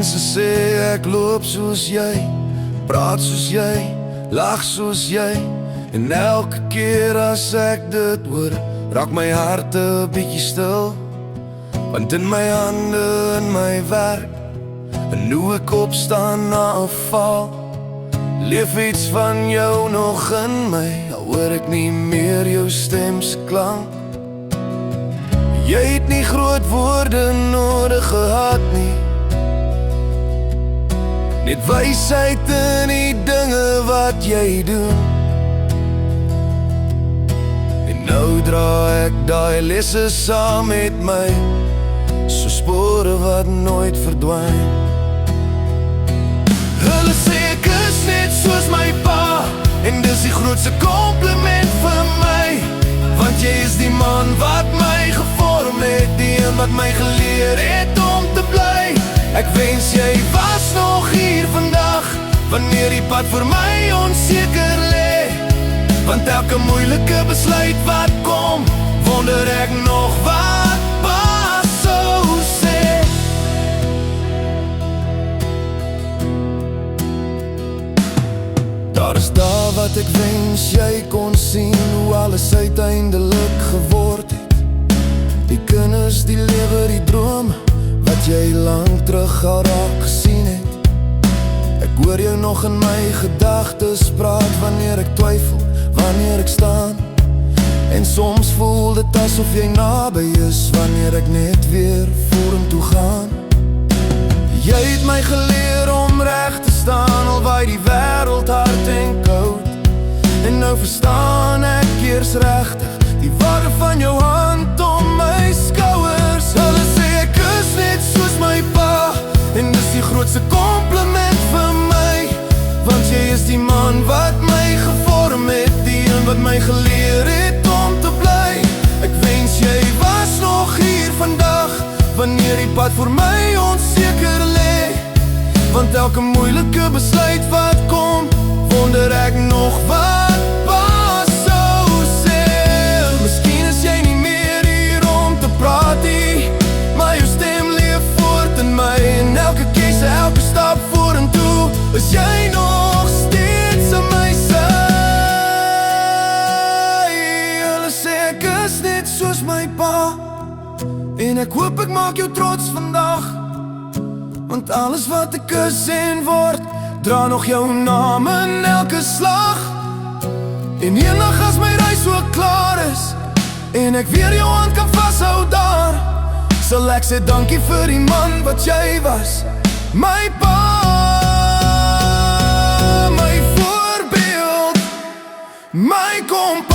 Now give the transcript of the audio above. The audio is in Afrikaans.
mense sê ek loop soos jy, praat soos jy, lag soos jy. En elke keer as ek dit hoor, raak my hart 'n bietjie stil. Want in my hande, in my werk, en hoe ek opstaan na 'n val, leef iets van jou nog in my, al hoor ek nie meer jou stem se klank. Jy het nie groot woorde nodig gehad nie, net wysheid in die dinge wat jy doen. En nou dra ek daai lesse saam met my, so spore wat nooit verdwyn. Hulle sê ek is net soos my pa, en dis die grootste compliment vir my. Want jy is die man wat my gevorm het, die een wat my geleer het om te bly. Ek wens jy was nog hier vandag, wanneer die pad vir my onseker lê. Want elke moeilike besluit wat kom, wonder ek nog wat pa sou sê. Daar is dae wat ek wens jy kon sien, hoe alles uiteindelik geword het. Die kinders, die lewe, die drome, wat jy lang terug al raak gesien het. Ek hoor jou nog in my gedagtes praat, wanneer ek twyfel, wanneer ek staan. En soms voel dit asof jy naby is, wanneer ek net weer vorentoe gaan. Jy het my geleer om reg te staan, al waai die wêreld hard en koud. En nou verstaan ek eers regtig die waarde van jou hand om my skouers. Hulle sê ek is net soos my pa, en dis die grootste compliment vir my. Want jy is die man wat my gevorm het, die een wat my geleer het om te bly. Ek wens jy was nog hier vandag, wanneer die pad vir my onseker lê. Want elke moeilike besluit wat kom, wonder ek nog wat pa sou sê. Miskien is jy nie meer hier om te praat nie, maar jou stem leef voort in my. En elke keuse, elke stap vorentoe, is jy nog steeds in my sy. Hulle sê ek is net soos my pa, en ek hoop ek maak jou trots vandag. Want alles wat ek is en word, dra nog jou naam in elke slag. En eendag as my reis ook klaar is, en ek weer jou hand kan vashou daar, sal ek sê dankie vir die man wat jy was. My pa, my voorbeeld, my kompas.